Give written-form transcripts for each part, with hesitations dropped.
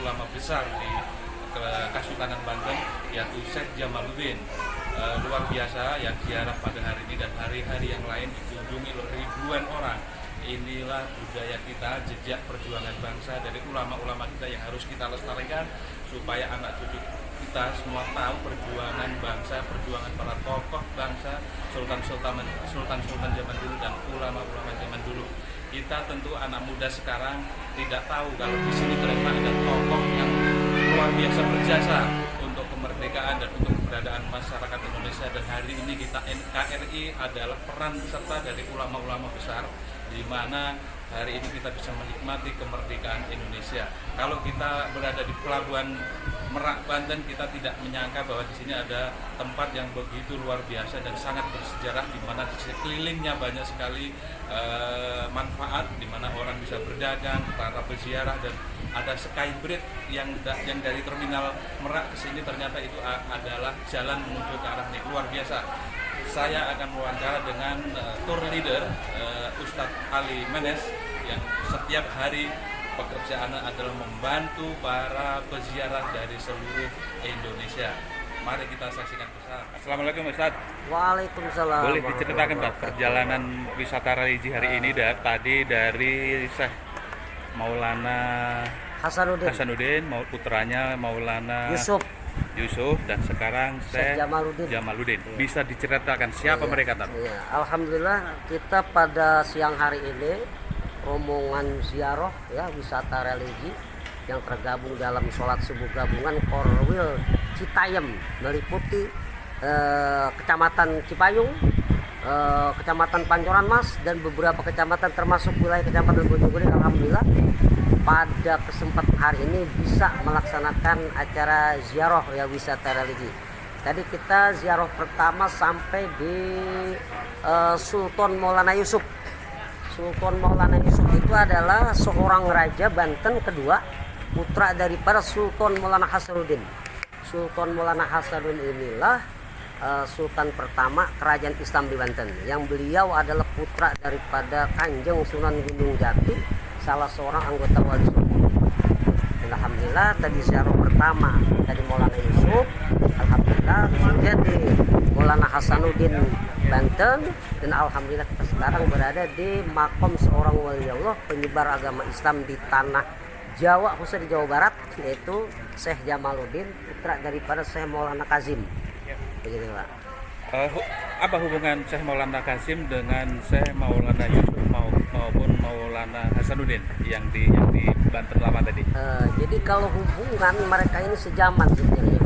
ulama besar di Kesultanan Banten, yaitu Syekh Jamaluddin. Luar biasa yang ziarah pada hari ini dan hari-hari yang lain dikunjungi oleh ribuan orang. Inilah budaya kita, jejak perjuangan bangsa dari ulama-ulama kita yang harus kita lestarikan supaya anak cucu kita semua tahu perjuangan bangsa, perjuangan para tokoh bangsa, sultan-sultan zaman dulu dan ulama-ulama zaman dulu. Kita tentu anak muda sekarang tidak tahu kalau di sini ternyata ada tokoh yang luar biasa berjasa untuk kemerdekaan dan untuk keberadaan masyarakat Indonesia, dan hari ini kita NKRI adalah peran serta dari ulama-ulama besar di mana hari ini kita bisa menikmati kemerdekaan Indonesia. Kalau kita berada di Pelabuhan Merak, Banten, kita tidak menyangka bahwa di sini ada tempat yang begitu luar biasa dan sangat bersejarah, di mana di sekelilingnya banyak sekali manfaat, di mana orang bisa berdagang, para berziarah, dan ada skybridge yang dari terminal Merak ke sini ternyata itu adalah jalan menuju ke arah ini. Luar biasa. Saya akan wawancara dengan tour leader Ustadz Ali Menes yang setiap hari pekerjaannya adalah membantu para peziarah dari seluruh Indonesia. Mari kita saksikan bersama. Assalamualaikum Ustadz. Waalaikumsalam. Boleh diceritakan Pak perjalanan wisata religi hari ini tadi dari Syekh Maulana Hasanuddin, putranya Maulana Yusuf dan sekarang Syekh Jamaluddin. Bisa diceritakan siapa mereka Tan? Iya. Alhamdulillah kita pada siang hari ini rombongan ziarah ya wisata religi yang tergabung dalam sholat subuh gabungan Korwil Citayam meliputi Kecamatan Cipayung, Kecamatan Pancoran Mas dan beberapa kecamatan termasuk wilayah Kecamatan Bojonggede. Alhamdulillah pada kesempatan hari ini bisa melaksanakan acara ziarah ya wisata religi. Tadi kita ziarah pertama sampai di Sultan Maulana Yusuf. Sultan Maulana Yusuf itu adalah seorang raja Banten kedua, putra daripada Sultan Maulana Hasanuddin. Sultan Maulana Hasanuddin inilah Sultan pertama kerajaan Islam di Banten, yang beliau adalah putra daripada Kanjeng Sunan Gunung Jati, salah seorang anggota Wali Songo. Alhamdulillah tadi ziarah pertama dari Maulana Yusuf, alhamdulillah jadi Maulana Hasanuddin Banten, dan alhamdulillah kita sekarang berada di makom seorang wali Allah penyebar agama Islam di tanah Jawa, khususnya di Jawa Barat, yaitu Syekh Jamaluddin, putra daripada Syekh Maulana Kazim. Begitu Pak. Apa hubungan Syekh Maulana Kazim dengan Syekh Maulana Yusuf maupun Maulana Hasanuddin yang di Banten lama tadi? Jadi kalau hubungan mereka ini sejaman sebenarnya,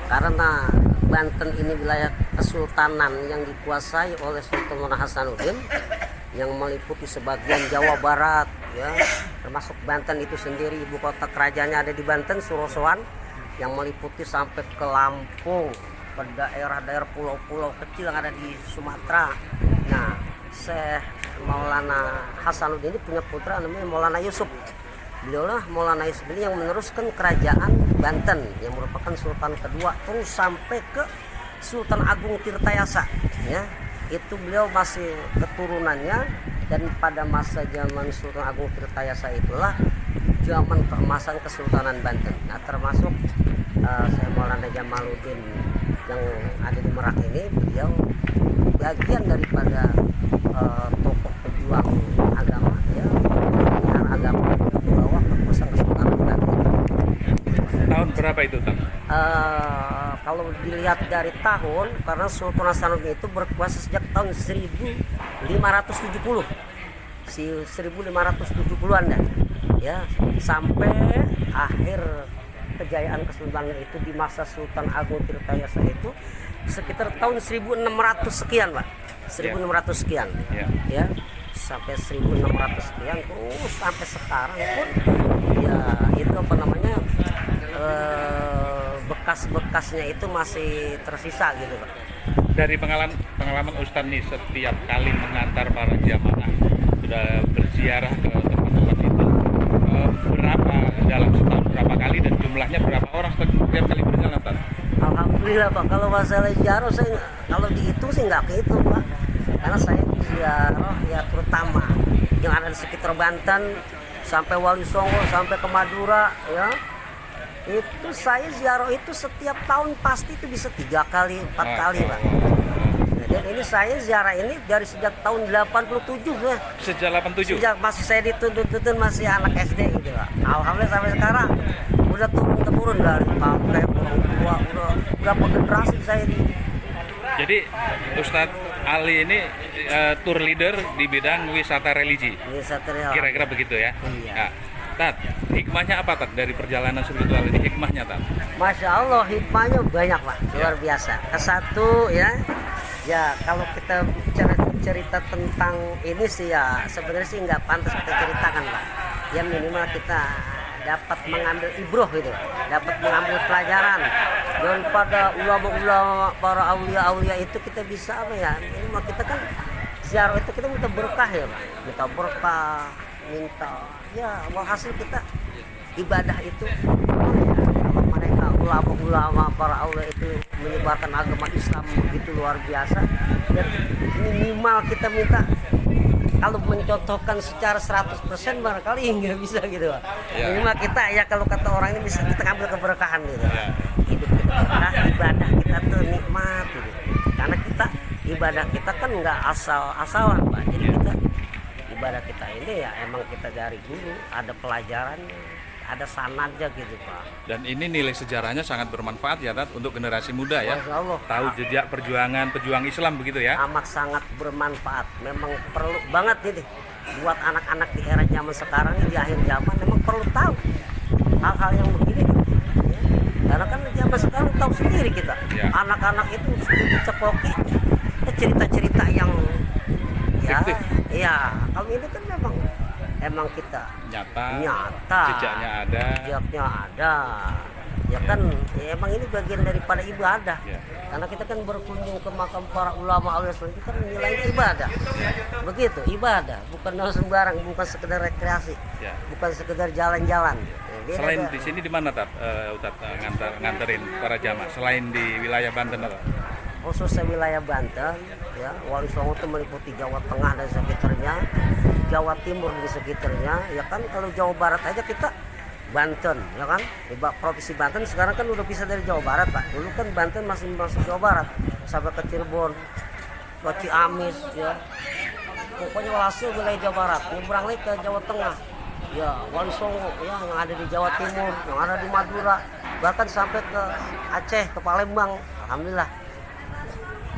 karena Banten ini wilayah kesultanan yang dikuasai oleh Sultan Maulana Hasanuddin yang meliputi sebagian Jawa Barat ya, termasuk Banten itu sendiri, ibu kota kerajaannya ada di Banten, Surosoan, yang meliputi sampai ke Lampung, ke daerah-daerah pulau-pulau kecil yang ada di Sumatera. Nah, Syekh Maulana Hasanuddin ini punya putra namanya Maulana Yusuf. Beliaulah Maulana Yusuf ini yang meneruskan kerajaan Banten yang merupakan sultan kedua terus sampai ke Sultan Agung Tirtayasa ya. Itu beliau masih keturunannya, dan pada masa zaman Sultan Agung Tirtayasa itulah zaman keemasan Kesultanan Banten. Nah, termasuk Syekh Maulana Jamaluddin yang ada di Merak ini, beliau bagian daripada tokoh pejuang agama ya, penyiar agama di bawah kekuasaan Kesultanan Banten. Tahun berapa itu Tan? Kalau dilihat dari tahun, karena Sultan Hasanuddin itu berkuasa sejak tahun 1570, 1570-an ya, sampai akhir kejayaan kesultanan itu di masa Sultan Agung Tirtayasa itu sekitar tahun 1600 sekian Pak, 1600 sekian ya, sampai 1600 sekian terus sampai sekarang pun ya itu apa namanya bekas-bekasnya itu masih tersisa gitu Pak. Dari pengalaman Ustadz nih, setiap kali mengantar para jamaah sudah berziarah ke tempat-tempat itu, berapa dalam setahun berapa kali dan jumlahnya berapa orang setiap kali berjalan Pak? Alhamdulillah Pak, kalau masalah ziarah saya kalau dihitung sih nggak kehitung Pak, karena saya ziarah ya terutama yang ada di sekitar Banten sampai Wali Songo sampai ke Madura ya, Itu saya ziarah itu setiap tahun pasti itu bisa 3 kali 4 kali Pak. Dan ini saya ziarah ini dari sejak tahun 87 ya. Sejak 87. Sejak masih saya dituntun masih anak SD gitu Pak. Alhamdulillah sampai sekarang udah turun temurun dari kakek orang tua, udah berapa generasi saya di. Jadi Ustadz Ali ini tour leader di bidang wisata religi. Wisata religi. Kira-kira begitu ya. Iya. Nah, Tat, hikmahnya apa Tat dari perjalanan spiritual ini? Hikmahnya Tat? Masya Allah, hikmahnya banyak Pak, luar biasa. Kesatu ya, ya kalau kita bicara cerita tentang ini sih ya sebenarnya sih nggak pantas kita ceritakan Pak. Ya minimal kita dapat mengambil ibroh gitu, dapat mengambil pelajaran daripada ulama-ulama para aulia-aulia itu kita bisa apa ya? Minimal kita kan ziarah itu kita minta berkah ya Pak, minta berkah, minta ya hasil kita ibadah itu kalau mereka ulama-ulama para aulia itu menyebarkan agama Islam begitu luar biasa dan minimal kita minta kalau mencontohkan secara 100% barangkali nggak bisa gitu Pak. Ya. Minimal kita ya kalau kata orang ini bisa kita ambil keberkahan gitu. Ya. Hidup kita berkah, ibadah kita tuh nikmat gitu. Karena kita ibadah kita kan nggak asal-asalan Pak. Jadi kita ibadah kita ini ya emang kita dari guru ada pelajarannya, ada sanadnya gitu Pak. Dan ini nilai sejarahnya sangat bermanfaat ya Tat untuk generasi muda ya. Masya Allah. Tahu jejak perjuangan pejuang Islam begitu ya. Amat sangat bermanfaat. Memang perlu banget ini buat anak-anak di era zaman sekarang ini di akhir zaman memang perlu tahu hal-hal yang begini. Ya. Karena kan zaman sekarang tahu sendiri kita. Ya. Anak-anak itu sudah dicekoki cerita-cerita yang ya, fiktif. Iya, kalau ini kan emang kita Nyata. jejaknya ada ya kan ya emang ini bagian daripada ibadah Ya. karena kita kan berkunjung ke makam para ulama aulia itu kan nilainya ibadah begitu ibadah bukan sembarang bukan sekedar rekreasi Ya. bukan sekedar jalan-jalan ya, Selain di sini di mana Tat? Nganterin para jamaah selain di wilayah Banten Tat? khususnya wilayah Banten ya Wali Songo itu meliputi Jawa Tengah dan sekitarnya, Jawa Timur di sekitarnya ya kan. Kalau Jawa Barat aja kita Banten ya kan, di provinsi Banten sekarang kan udah bisa dari Jawa Barat Pak. Dulu kan Banten masih masuk Jawa Barat sampai ke Cirebon, ke Ciamis ya, pokoknya walhasil wilayah Jawa Barat. Nyebrang lagi ke Jawa Tengah ya Wali Songo ya yang ada di Jawa Timur, yang ada di Madura, bahkan sampai ke Aceh, ke Palembang. Alhamdulillah.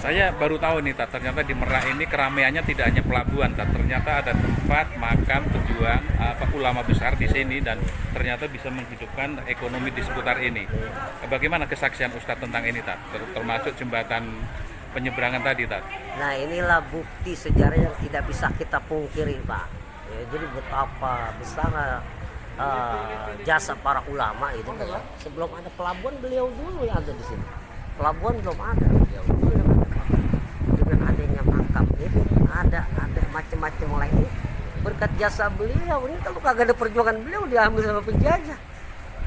Saya baru tahu nih Tat, ternyata di Merak ini keramaiannya tidak hanya pelabuhan Tat, ternyata ada tempat makam pejuang ulama besar di sini dan ternyata bisa menghidupkan ekonomi di seputar ini. Bagaimana kesaksian Ustadz tentang ini Tat, termasuk jembatan penyeberangan tadi Tat? Nah inilah bukti sejarah yang tidak bisa kita pungkiri Pak ya, jadi betapa besar jasa para ulama itu kan. Sebelum ada pelabuhan beliau dulu yang ada di sini, pelabuhan belum ada, beliau dulu yang ada. Dengan adanya makam itu ada macam-macam lain berkat jasa beliau. Ini kalau kagak ada perjuangan beliau diambil sama penjajah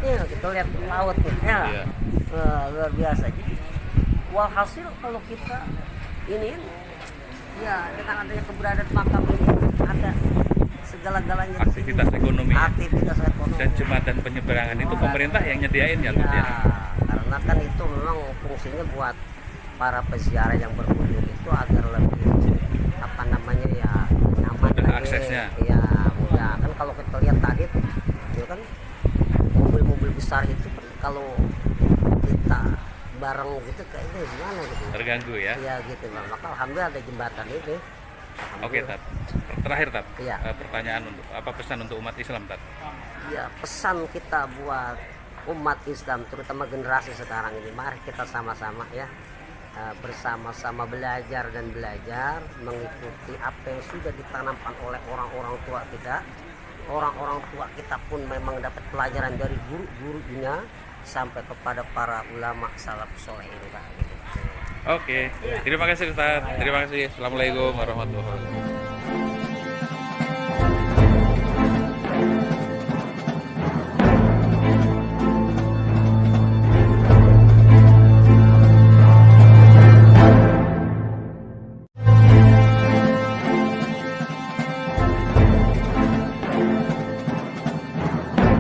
ya. Kita lihat laut nih ya. Iya. Luar biasa. Jadi walhasil kalau kita ini ya dengan adanya keberadaan makam ini ada segala-galanya Aktivitas ekonomi dan jembatan penyeberangan itu pemerintah yang nyediain ya Tat ya. Karena kan itu memang fungsinya buat para peziarah yang berkunjung itu agar lebih apa namanya ya nyaman mudah aksesnya ya mudah kan. Kalau kita lihat tadi tuh itu kan mobil-mobil besar itu kan kalau kita bareng gitu kayaknya gimana gitu terganggu ya. Ya gitu Bang. Maka alhamdulillah ada jembatan itu. Oke Tat, terakhir Tat, Iya. Pertanyaan untuk apa pesan untuk umat Islam Tat? Ya pesan kita buat umat Islam terutama generasi sekarang ini, mari kita sama-sama ya bersama-sama belajar mengikuti apa yang sudah ditanamkan oleh orang-orang tua kita. Orang-orang tua kita pun memang dapat pelajaran dari guru-gurunya sampai kepada para ulama salafus saleh ini Pak. Oke, terima kasih Ustaz. Terima kasih. Assalamualaikum warahmatullahi wabarakatuh.